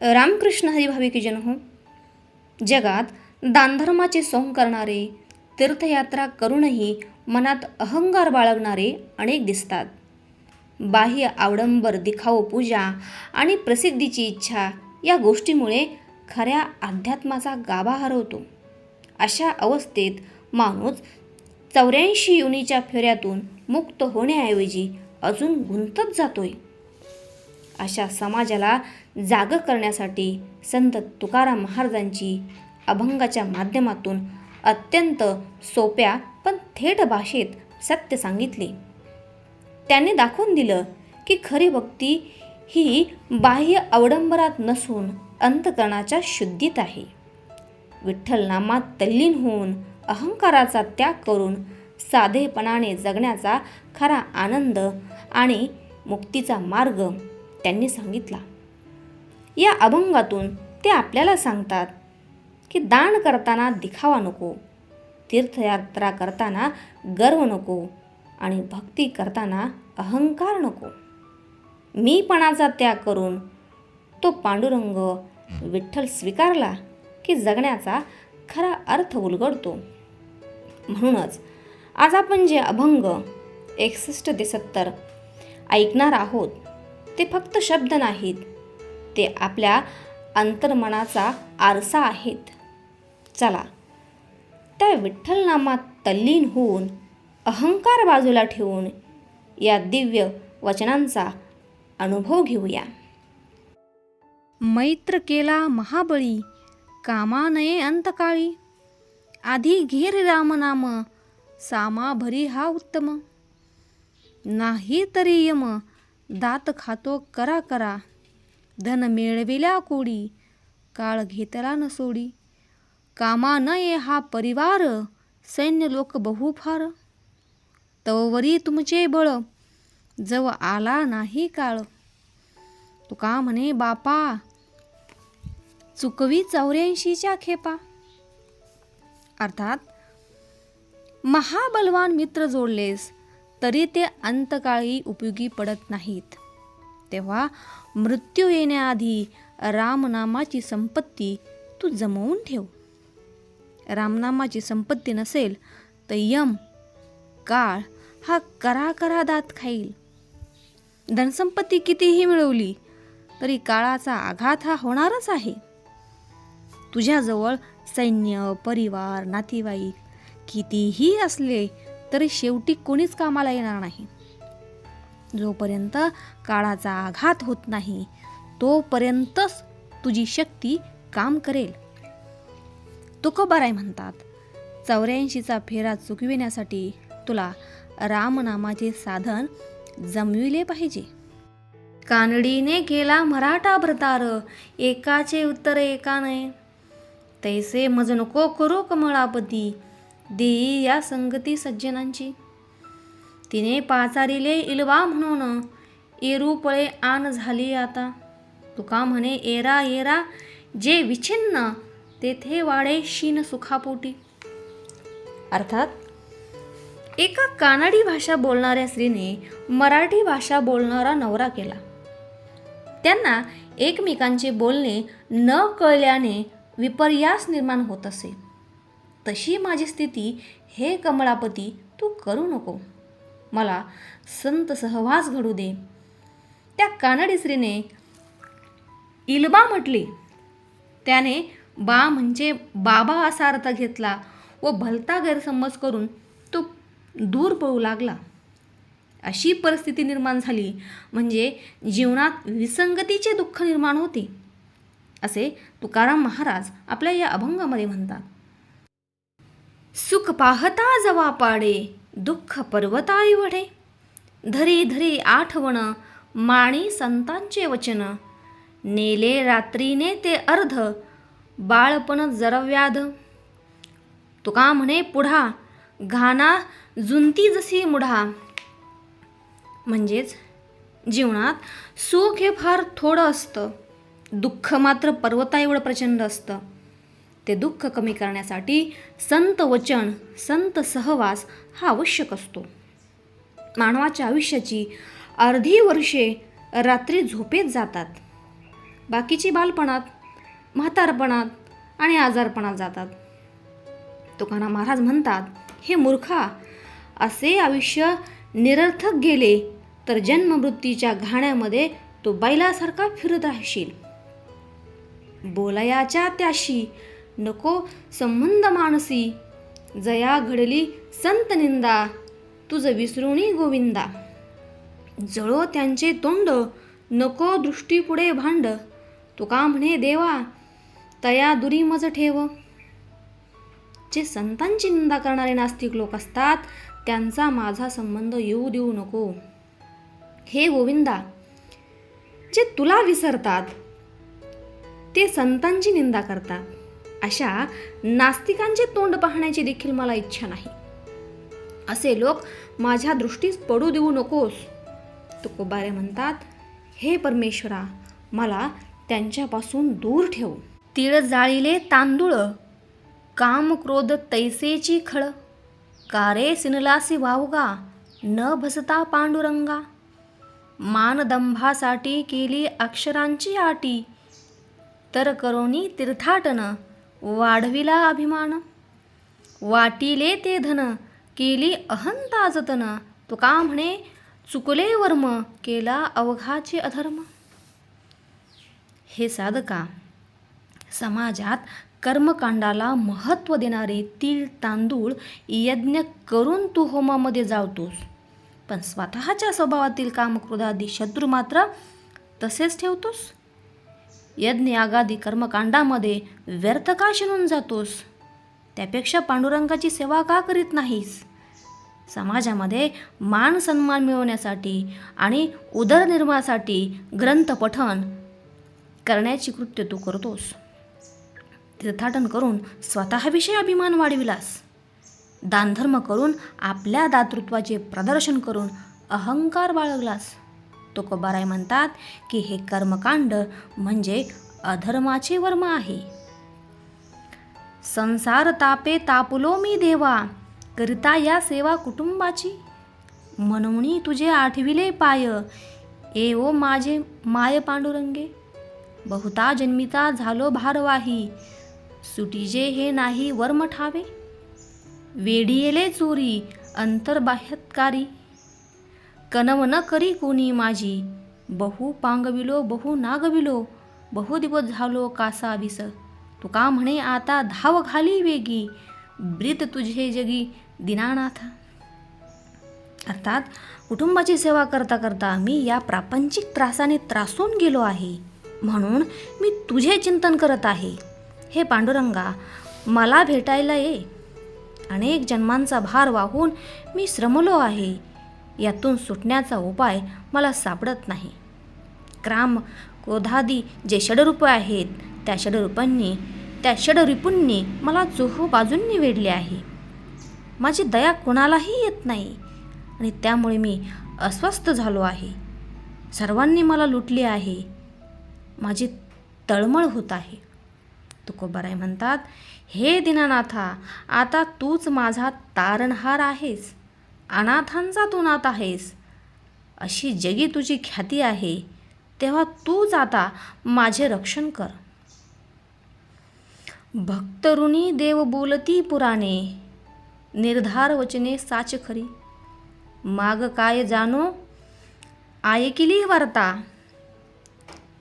रामकृष्ण हरिभावी की जन हो. जगात दानधर्माचे सोंग करणारे, तीर्थयात्रा करूनही मनात अहंकार बाळगणारे अनेक दिसतात. बाह्य आवडंबर, दिखाऊ, पूजा आणि प्रसिद्धीची इच्छा या गोष्टीमुळे खऱ्या अध्यात्माचा गाभा हरवतो. अशा अवस्थेत माणूस 84 योनीच्या फेऱ्यातून मुक्त होण्याऐवजी अजून गुंतत जातोय. अशा समाजाला जाग करण्यासाठी संत तुकाराम महाराजांची अभंगाच्या माध्यमातून अत्यंत सोप्या पण थेट भाषेत सत्य सांगितले. त्यांनी दाखवून दिलं की खरी भक्ती ही बाह्य अवडंबरात नसून अंतकरणाच्या शुद्धीत आहे. विठ्ठल नामात तल्लीन होऊन अहंकाराचा त्याग करून साधेपणाने जगण्याचा खरा आनंद आणि मुक्तीचा मार्ग त्यांनी सांगितला. या अभंगातून ते आपल्याला सांगतात की दान करताना दिखावा नको, तीर्थयात्रा करताना गर्व नको आणि भक्ती करताना अहंकार नको. मीपणाचा त्याग करून तो पांडुरंग विठ्ठल स्वीकारला की जगण्याचा खरा अर्थ उलगडतो. म्हणूनच आज आपण जे अभंग 61 ते 70 ऐकणार आहोत ते फक्त शब्द नाहीत, ते आपल्या अंतर्मनाचा आरसा आहेत. चला त्या विठ्ठल नामात तल्लीन होऊन अहंकार बाजूला ठेवून या दिव्य वचनांचा अनुभव घेऊया. मैत्र केला महाबळी, कामा नये अंतकाळी. आधी घेर रामनाम, सामा भरी हा उत्तम. नाही तरी यम, दात खातो करा करा. धन मिळविल्या कोडी, काळ घेतला न सोडी. कामा नये हा परिवार, सैन्य लोक बहु फार. तववरी तुमचे बळ, जव आला नाही काळ. तुका म्हणे बापा, चुकवी 84च्या खेपा. अर्थात महाबलवान मित्र जोडलेस तरी ते अंतकाळी उपयोगी पडत नाहीत. तेव्हा मृत्यू येण्याआधी रामनामाची संपत्ती तू जमवून ठेव. रामनामाची संपत्ती नसेल तर यम, काळ हा करा दात खाईल. धनसंपत्ती कितीही मिळवली तरी काळाचा आघात हा होणारच आहे. तुझ्याजवळ सैन्य, परिवार, नातेवाईक कितीही असले तरी शेवटी कोणीच कामाला येणार नाही. जोपर्यंत काळाचा आघात होत नाही तोपर्यंतच तुझी शक्ती काम करेल. तुकोबाराय म्हणतात, 84चा फेरा चुकविण्यासाठी तुला रामनामाचे साधन जमविले पाहिजे. कानडीने केला मराठा भरतार, एकाचे उत्तर एका नये. तैसे मज नको करो कमळापती, देई या संगती सज्जनांची. तिने पाचारिले इलवा म्हणून, एरू पळे आन झाली आता. तुका म्हणे एरा एरा, जे विच्छिन्न तेथे वाढे शीन सुखापोटी. अर्थात एका कानडी भाषा बोलणाऱ्या स्त्रीने मराठी भाषा बोलणारा नवरा केला. त्यांना एकमेकांचे बोलणे न कळल्याने विपर्यास निर्माण होत असे. तशी माझी स्थिती हे कमळापती तू करू नको. मला संत सहवास घडू दे. त्या कानडी स्त्रीने इलबा म्हटली. त्याने बा म्हणजे बाबा असा अर्थ घेतला व भलता गैरसमज करून तो दूर पळू लागला. अशी परिस्थिती निर्माण झाली म्हणजे जीवनात विसंगतीचे दुःख निर्माण होते, असे तुकाराम महाराज आपल्या या अभंगामध्ये म्हणतात. सुख पाहता जवा पाडे, दुःख पर्वताई वढे. धरी धरी आठवण, माणी संतांचे वचन. नेले रात्रीने ते अर्ध, बाळपण जरव्याध. तुका म्हणे पुढा, घाना जुंती जशी मुढा. म्हणजेच जीवनात सुख हे फार थोडं असतं, दुःख मात्र पर्वता एवढं प्रचंड असतं. ते दुःख कमी करण्यासाठी संत वचन, संत सहवास हा आवश्यक असतो. मानवाच्या आयुष्याची अर्धी वर्षे रात्री झोपेत जातात. बाकीची बालपणात, म्हातारपणात आणि आजारपणात जातात. तुकाराम महाराज म्हणतात, हे मूर्खा, असे आयुष्य निरर्थक गेले तर जन्ममृत्यूच्या घाण्यामध्ये तो बैलासारखा फिरत राहशील. बोलायाच्या त्याशी नको संबंध मानसी, जया घडली संत निंदा, तुझ विसरुणी गोविंदा. जळो त्यांचे तोंड, नको दृष्टी पुढे भांड, तुका म्हणे देवा, तया दुरी मज ठेव. जे संतांची निंदा करणारे नास्तिक लोक असतात त्यांचा माझा संबंध येऊ देऊ नको. हे गोविंदा, जे तुला विसरतात ते संतांची निंदा करतात, अशा नास्तिकांचे तोंड पाहण्याची देखील मला इच्छा नाही. असे लोक माझ्या दृष्टीस पडू देऊ नकोस. तुकोबारे म्हणतात, हे परमेश्वरा, मला त्यांच्यापासून दूर ठेव. तीळ जाळीले तांदूळ, काम क्रोध तैसेची खळ, कारे सिनलासी वावगा, न भसता पांडुरंगा. मानदंभासाठी केली अक्षरांची आटी, तर करोनी तीर्थाटन, वाढविला अभिमान. वाटिले ते धन, केली अहंता जतन, तुका म्हणे चुकले वर्म, केला अवघाचे अधर्म. हे साधका, समाजात कर्मकांडाला महत्त्व देणारे तीळ तांदूळ यज्ञ करून तू होमामध्ये जावतोस, पण स्वतःच्या स्वभावातील कामक्रोधादी शत्रू मात्र तसेच ठेवतोस. यज्ञ यागादी कर्मकांडामध्ये व्यर्थ का शिरून जातोस? त्यापेक्षा पांडुरंगाची सेवा का करीत नाहीस? समाजामध्ये मान सन्मान मिळवण्यासाठी आणि उदरनिर्वाहासाठी ग्रंथपठण करण्याची कृत्य तू करतोस. तीर्थाटन करून स्वतःविषयी अभिमान वाढविलास. दानधर्म करून आपल्या दातृत्वाचे प्रदर्शन करून अहंकार बाळगलास. तुकोबाराय म्हणतात की हे कर्मकांड म्हणजे अधर्माचे वर्म आहे. संसार तापे तापलो मी देवा, करिता या सेवा कुटुंबाची. म्हणून तुझे आठविले पाय, ए ओ माझे माय पांडुरंगे. बहुता जन्मिता झालो भारवाही, सुटीजे हे नाही वर्म ठावे. वेढियेले चोरी अंतर्बाह्यत्कारी, कनव न करी कोणी माझी. बहु पांगविलो बहु नागविलो, बहु दिवस झालो कासा विस. तुका म्हणे आता धाव घाली वेगी, ब्रीत तुझे जगी दीनानाथ. अर्थात कुटुंबाची सेवा करता करता मी या प्रापंचिक त्रासाने त्रासून गेलो आहे, म्हणून मी तुझे चिंतन करत आहे. हे पांडुरंगा, मला भेटायला ये. अनेक जन्मांचा भार वाहून मी श्रमलो आहे. यातून सुटण्याचा उपाय मला सापडत नाही. क्राम क्रोधादी जे षडरूप आहेत त्या षडरिपूंनी मला चोहो बाजूंनी वेढले आहे. माझी दया कोणालाही येत नाही आणि त्यामुळे मी अस्वस्थ झालो आहे. सर्वांनी मला लुटले आहे. माझी तळमळ होत आहे. तुकोबाराय म्हणतात, हे दीनानाथा, आता तूच माझा तारणहार आहेस. अनाथांचा तू नाथ आहेस. अशी जगी तुझी ख्याती आहे, तेव्हा तूच आता माझे रक्षण कर. भक्तऋणी देव बोलती पुराणे, निर्धार वचने साच खरी. माग काय जानो ऐकिली वार्ता,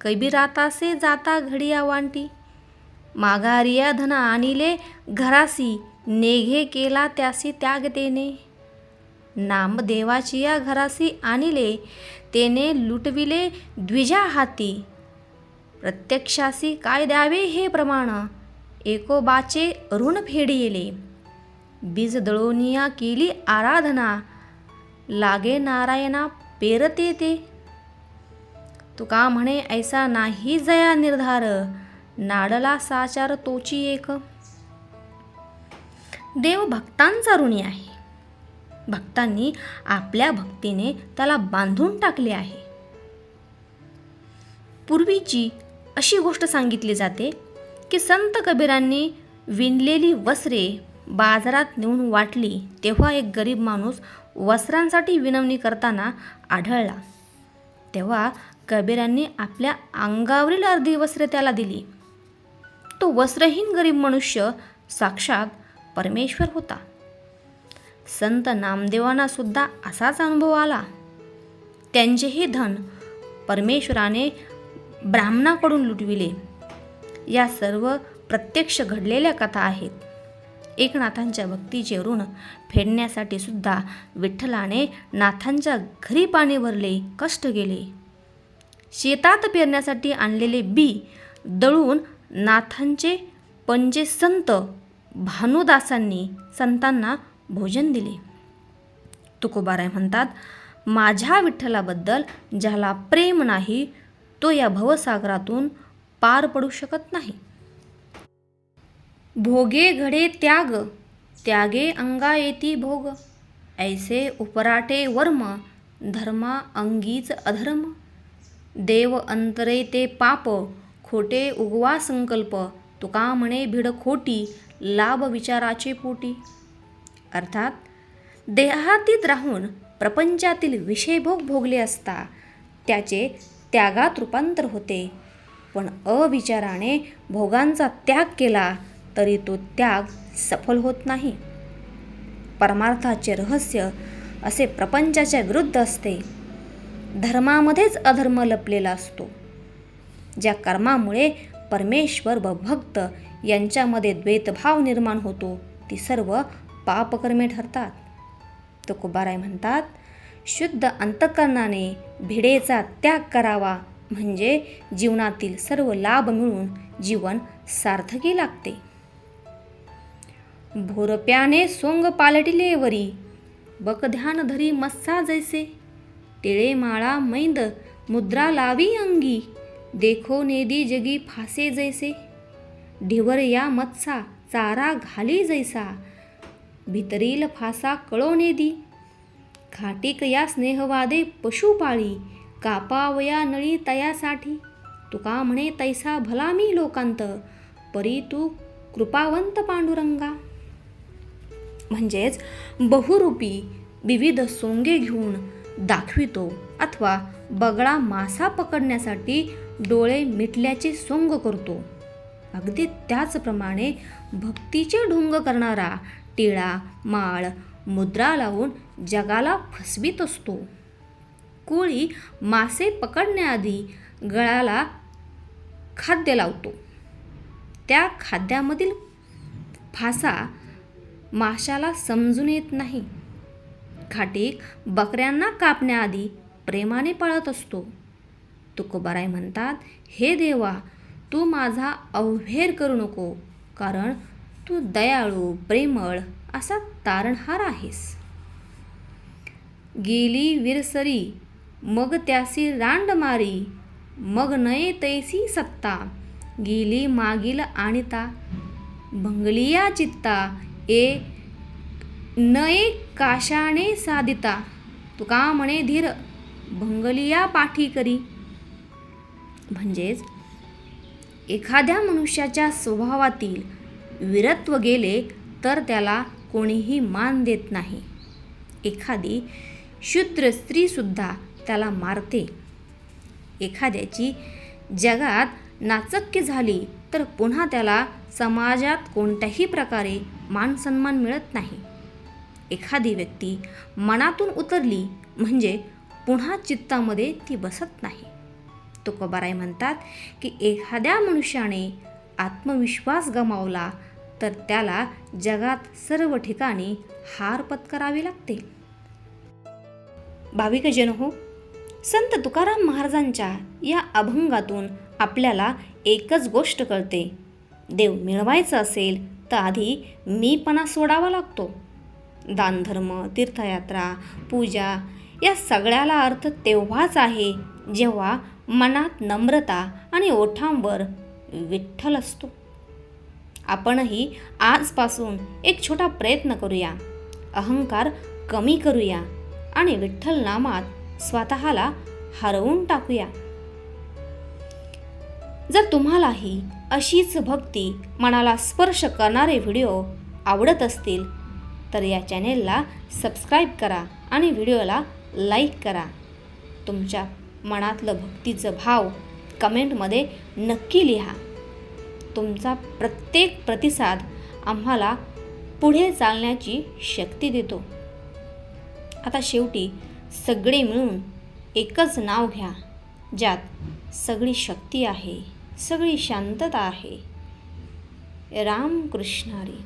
कबीरातासे जाता घडिया वांटी. माघारिया धन आणिले घरासी, नेघे केला त्यासी त्याग तेने. नामदेवाची या घरासी आणिले, तेने लुटविले द्विजा हाती. प्रत्यक्षासी काय द्यावे हे प्रमाण, एकोबाचे ऋण फेडिले. बीज दळोनिया केली आराधना, लागे नारायणा पेरते ते. तुका म्हणे ऐसा नाही जया निर्धार, नाडला साचार तोची एक. देव भक्तांचा ऋणी आहे. भक्तांनी आपल्या भक्तीने त्याला बांधून टाकले आहे. पूर्वीची अशी गोष्ट सांगितली जाते की संत कबीरांनी विणलेली वस्त्रे बाजारात नेऊन वाटली, तेव्हा एक गरीब माणूस वस्त्रांसाठी विनवणी करताना आढळला. तेव्हा कबीरांनी आपल्या अंगावरील अर्धी वस्त्रे त्याला दिली. तो वस्त्रहीन गरीब मनुष्य साक्षात परमेश्वर होता. संत नामदेवांना सुद्धा असाच अनुभव आला. त्यांचेही धन परमेश्वराने ब्राह्मणाकडून लुटविले. या सर्व प्रत्यक्ष घडलेल्या कथा आहेत. एकनाथांच्या भक्तीचे ऋण फेडण्यासाठी सुद्धा विठ्ठलाने नाथांच्या घरी पाणी भरले, कष्ट केले. शेतात पेरण्यासाठी आणलेले बी दळून नाथांचे पंजे संत भानुदासांनी संतांना भोजन दिले. तुकोबाराय म्हणतात, माझ्या विठ्ठलाबद्दल ज्याला प्रेम नाही तो या भवसागरातून पार पडू शकत नाही. भोगे घडे त्याग, त्यागे अंगा येती भोग. ऐसे उपराटे वर्म, धर्मा अंगीच अधर्म. देव अंतरे ते पाप, खोटे उगवा संकल्प. तुका म्हणे भिड खोटी, लाभ विचाराचे पोटी. अर्थात देहातीत राहून प्रपंचातील विषयभोग भोगले असता त्याचे त्यागात रूपांतर होते. पण अविचाराने भोगांचा त्याग केला तरी तो त्याग सफल होत नाही. परमार्थाचे रहस्य असे प्रपंचाच्या विरुद्ध असते. धर्मामध्येच अधर्म लपलेला असतो. ज्या कर्मामुळे परमेश्वर व भक्त यांच्यामध्ये द्वैतभाव निर्माण होतो ती सर्व पापकर्मे ठरतात. तुकोबाराय म्हणतात, शुद्ध अंतःकरणाने भिडेचा त्याग करावा म्हणजे जीवनातील सर्व लाभ मिळून जीवन सार्थकी लागते. भोरप्याने सोंग पालटिले वरी, बक ध्यान धरी मत्सा जैसे. टिळे माळा मैंद मुद्रा लावी अंगी, देखो नेदी जगी फासे जैसे. ढिवर या मत्सा चारा घाली जैसा, भितरील फासा कळो नेदी. खाटीक या स्नेहवादे पशुपाळी, कापावया नळी तयासाठी. तुका म्हणे तैसा भला मी लोकांत, परी तू कृपावंत पांडुरंगा. म्हणजेच बहुरूपी विविध सोंगे घेऊन दाखवितो अथवा बगळा मासा पकडण्यासाठी डोळे मिटल्याचे सोंग करतो. अगदी त्याचप्रमाणे भक्तीचे ढोंग करणारा टिळा माळ मुद्रा लावून जगाला फसवीत असतो. कोळी मासे पकडण्याआधी गळाला खाद्य लावतो. त्या खाद्यामधील फासा माशाला समजून येत नाही. खाटीक बकऱ्यांना कापण्याआधी प्रेमाने पाळत असतो. तुकोबाराय म्हणतात, हे देवा, तू माझा अवहेर करू नको, कारण तू दयाळू प्रेमळ असा तारणहार आहेस. गेली विरसरी मग त्यासी रांड मारी, मग नये तैसी सत्ता. गेली मागील आणिता, भंगलिया चित्ता. ए नये काशाने साधिता. तुका म्हणे धीर, भंगलिया पाठी करी. म्हणजेच एखाद्या मनुष्याच्या स्वभावातील वीरत्व गेले तर त्याला कोणीही मान देत नाही. एखादी शूद्र स्त्रीसुद्धा त्याला मारते. एखाद्याची जगात नाचक्की झाली तर पुन्हा त्याला समाजात कोणत्याही प्रकारे मान सन्मान मिळत नाही. एखादी व्यक्ती मनातून उतरली म्हणजे पुन्हा चित्तामध्ये ती बसत नाही. तुकोबाराय म्हणतात की एखाद्या मनुष्याने आत्मविश्वास गमावला तर त्याला जगात सर्व ठिकाणी हार पत्करावी लागते. भाविकजन हो, संत तुकाराम महाराजांच्या या अभंगातून आपल्याला एकच गोष्ट कळते. देव मिळवायचा असेल तर आधी मीपणा सोडावा लागतो. दानधर्म, तीर्थयात्रा, पूजा या सगळ्याला अर्थ तेव्हाच आहे जेव्हा मनात नम्रता आणि ओठांवर विठ्ठल असतो. आपणही आजपासून एक छोटा प्रयत्न करूया. अहंकार कमी करूया आणि विठ्ठल नामात स्वतःला हरवून टाकूया. जर तुम्हालाही अशीच भक्ती मनाला स्पर्श करणारे व्हिडिओ आवडत असतील तर या चॅनेलला सबस्क्राईब करा आणि व्हिडिओला लाईक करा. तुमच्या मनातलं भक्तीचं भाव कमेंटमध्ये नक्की लिहा. तुमचा प्रत्येक प्रतिसाद आम्हाला पुढे चालण्याची शक्ती देतो. आता शेवटी सगळे मिळून एकच नाव घ्या, ज्यात सगळी शक्ती आहे, सगळी शांतता आहे. रामकृष्ण हरी.